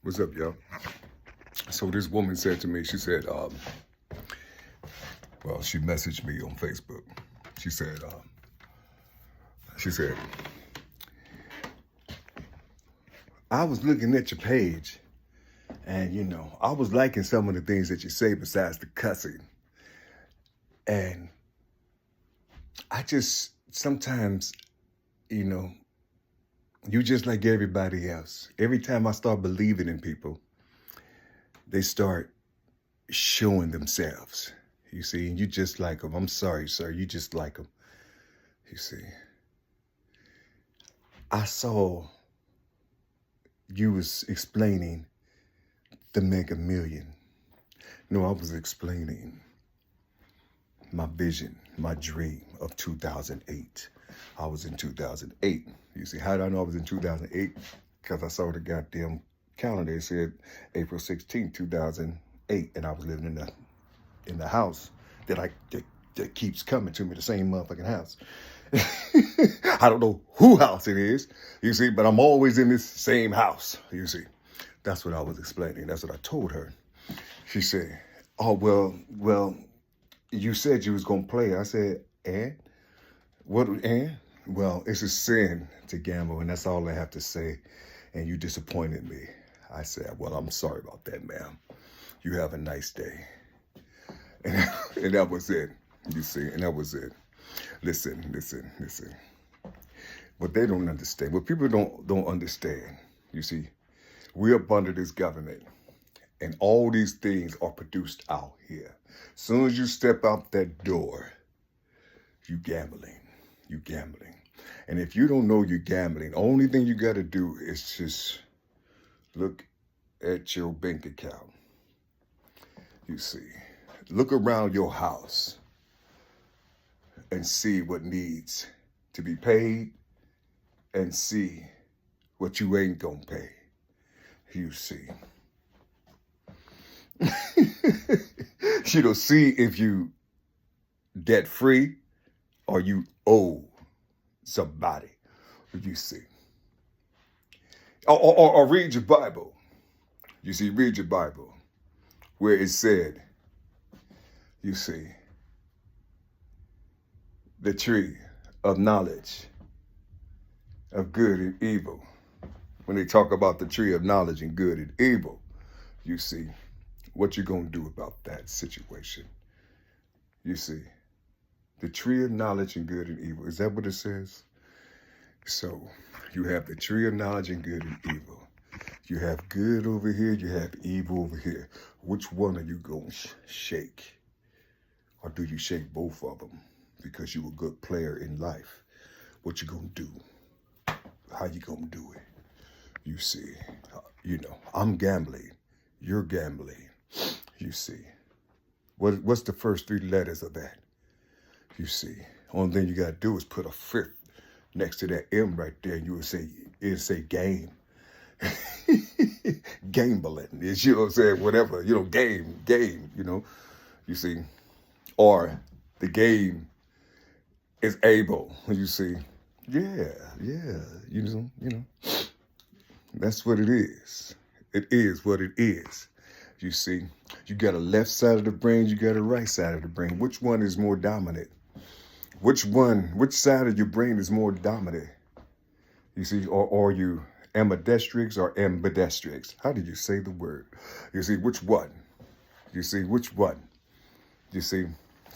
What's up, y'all? So this woman said to me, she said, well, she messaged me on Facebook. She said, I was looking at your page and, I was liking some of the things that you say besides the cussing. And I just, sometimes, you just like everybody else. Every time I start believing in people, they start showing themselves. You see, and you just like them. I'm sorry, sir. You just like them. You see, I saw you was explaining the Mega Million. No, I was explaining my vision, my dream of 2008. I was in 2008. You see, how did I know I was in 2008? Because I saw the goddamn calendar. It said April 16th, 2008. And I was living in the house that keeps coming to me, the same motherfucking house. I don't know who house it is, you see, but I'm always in this same house, you see. That's what I was explaining. That's what I told her. She said, oh, well, you said you was going to play. I said, and? What, and? Well, it's a sin to gamble, and that's all I have to say. And you disappointed me. I said, well, I'm sorry about that, ma'am. You have a nice day. And that was it, you see, and that was it. Listen. What they don't understand, what people don't understand, you see, we're up under this government, and all these things are produced out here. As soon as you step out that door, you gambling. And if you don't know you're gambling, the only thing you got to do is just look at your bank account. You see, look around your house and see what needs to be paid and see what you ain't gonna pay. You see. See if you debt free or you owe somebody. You see. Or read your Bible. You see, read your Bible where it said, you see, the tree of knowledge of good and evil. When they talk about the tree of knowledge and good and evil, you see, what you gonna do about that situation? You see, the tree of knowledge and good and evil. Is that what it says? So you have the tree of knowledge and good and evil. You have good over here, you have evil over here. Which one are you gonna shake? Or do you shake both of them? Because you're a good player in life. What you gonna do? How you gonna do it? You see, I'm gambling. You're gambling. You see. What's the first three letters of that? You see. Only thing you gotta do is put a fifth next to that M right there, and it'll say game. Gambling. You know what I'm saying? Whatever. Game, you see. Or the game is able, you see. Yeah, that's what it is. It is what it is. You see, you got a left side of the brain, you got a right side of the brain. Which one is more dominant? Which side of your brain is more dominant? You see, or are you ambidextrous or ambidextrous? How do you say the word? You see, which one? You see, which one? You see,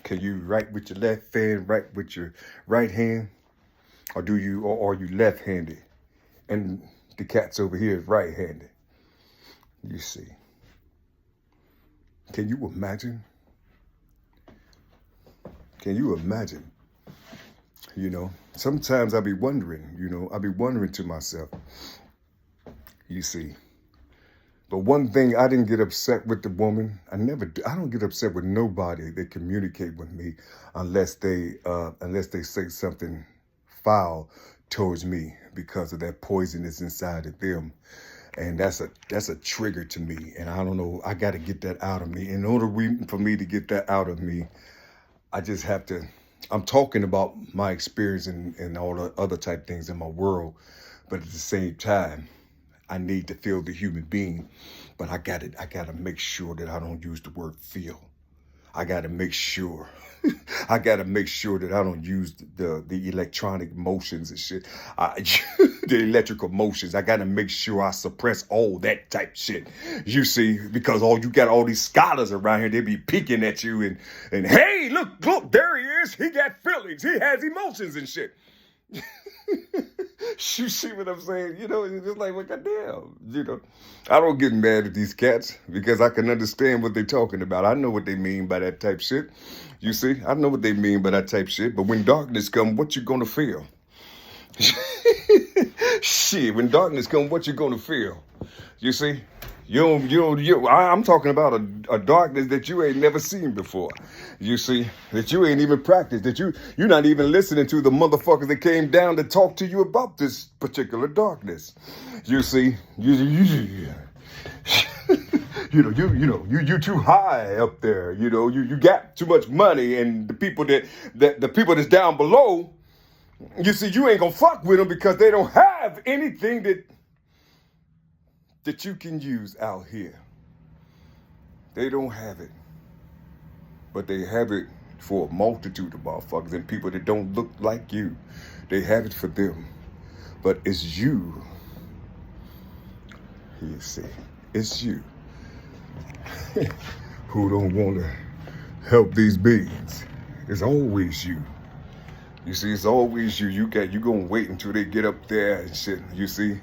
can you write with your left hand, write with your right hand? Or are you left-handed? And the cat's over here is right-handed. You see. Can you imagine? Can you imagine? Sometimes I be wondering, to myself, you see. But one thing, I didn't get upset with the woman. I don't get upset with nobody that communicate with me unless they say something foul towards me because of that poison that's inside of them. And that's a trigger to me. And I don't know, I got to get that out of me. In order for me to get that out of me, I just have to, I'm talking about my experience and all the other type things in my world. But at the same time, I need to feel the human being, but I gotta make sure that I don't use the word feel. I gotta make sure. I gotta make sure that I don't use the electronic motions and shit. The electrical motions. I gotta make sure I suppress all that type shit. You see, because you got all these scholars around here, they be peeking at you and hey, look, there he is. He got feelings. He has emotions and shit. You see what I'm saying? You know, it's just like, well, goddamn, you know. I don't get mad at these cats because I can understand what they're talking about. I know what they mean by that type shit. You see, I know what they mean by that type shit. But when darkness comes, what you gonna feel? Shit, when darkness comes, what you gonna feel? You see? I'm talking about a darkness that you ain't never seen before. You see, that you ain't even practiced, that you're not even listening to the motherfuckers that came down to talk to you about this particular darkness. You see, you too high up there. You know, you got too much money, and the people the people that's down below, you see, you ain't gonna fuck with them because they don't have anything that you can use out here. They don't have it. But they have it for a multitude of motherfuckers and people that don't look like you. They have it for them. But it's you. You see, it's you who don't want to help these beings. It's always you. You see, it's always you. You gonna wait until they get up there and shit. You see?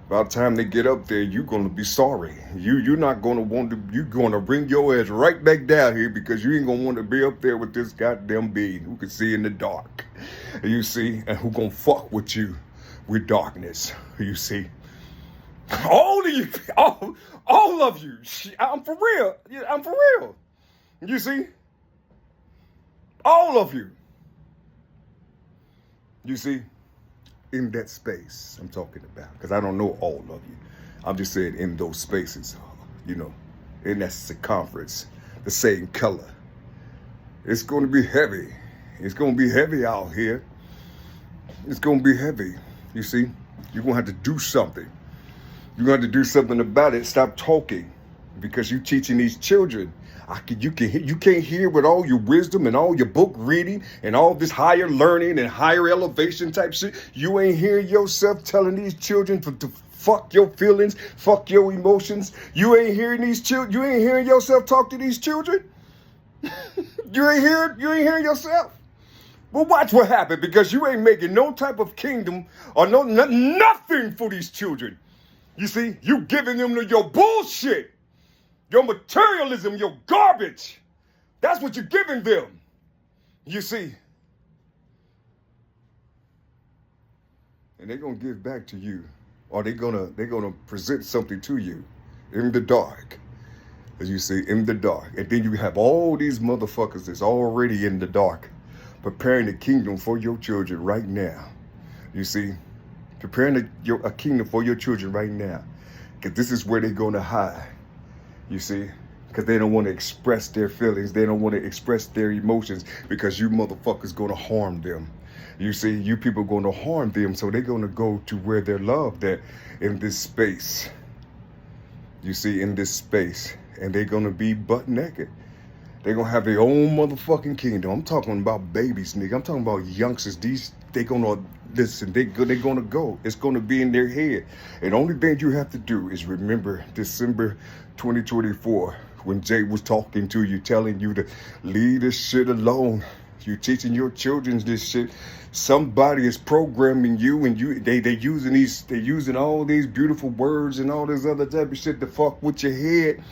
By the time they get up there, you're going to be sorry. You're not going to want to, you're going to bring your ass right back down here because you ain't going to want to be up there with this goddamn being who can see in the dark. You see? And who going to fuck with you with darkness. You see? All of you, all of you. I'm for real. I'm for real. You see? All of you. You see? In that space I'm talking about, because I don't know all of you. I'm just saying in those spaces, you know, in that circumference, the same color. It's going to be heavy. It's going to be heavy out here. It's going to be heavy. You see, you're going to have to do something. You're going to have to do something about it. Stop talking, because you're teaching these children. You can't hear with all your wisdom and all your book reading and all this higher learning and higher elevation type shit. You ain't hearing yourself telling these children to fuck your feelings, fuck your emotions. You ain't hearing these children. You ain't hearing yourself talk to these children. You ain't hearing yourself. Well, watch what happened, because you ain't making no type of kingdom or nothing for these children. You see, you giving them your bullshit. Your materialism, your garbage. That's what you're giving them. You see. And they're going to give back to you. Or they're gonna present something to you in the dark. As you see, in the dark. And then you have all these motherfuckers that's already in the dark, preparing the kingdom for your children right now. You see, preparing a kingdom for your children right now. Because this is where they're going to hide. You see, because they don't want to express their feelings. They don't want to express their emotions, because you motherfuckers going to harm them. You see, you people going to harm them. So they're going to go to where they're loved at, in this space. You see, in this space. And they're going to be butt naked. They're going to have their own motherfucking kingdom. I'm talking about babies, nigga. I'm talking about youngsters. They're going to listen. They're going to go. It's going to be in their head. And the only thing you have to do is remember December 2024, when Jay was talking to you, telling you to leave this shit alone. You teaching your children this shit. Somebody is programming you, and they using all these beautiful words and all this other type of shit to fuck with your head.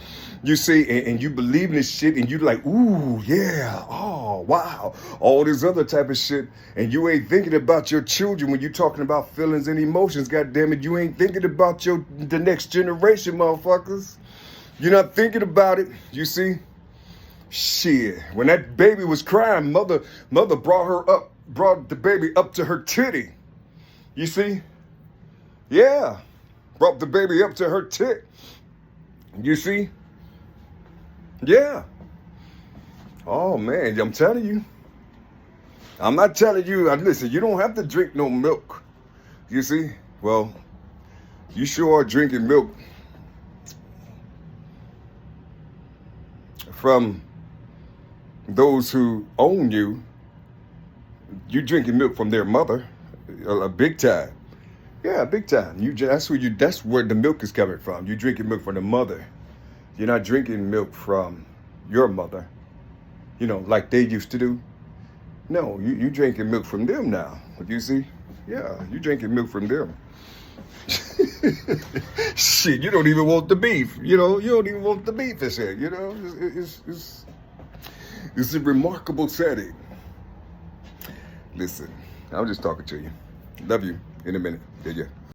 You see, and you believe in this shit, and you like, ooh, yeah, oh, wow, all this other type of shit, and you ain't thinking about your children when you're talking about feelings and emotions. God damn it, you ain't thinking about the next generation, motherfuckers. You're not thinking about it. You see, shit. When that baby was crying, mother brought the baby up to her titty. You see, yeah, brought the baby up to her tit. You see. Yeah. Oh, man, I'm telling you. I'm not telling you. Listen, you don't have to drink no milk. You see? Well, You sure are drinking milk from those who own you. You drinking milk from their mother, a big time. Yeah, big time. That's where the milk is coming from. You drinking milk from the mother. You're not drinking milk from your mother, like they used to do. No, you drinking milk from them now. You see? Yeah, you drinking milk from them. Shit, you don't even want the beef. You don't even want the beef. It's here. It's a remarkable setting. Listen, I'm just talking to you. Love you. In a minute. Yeah.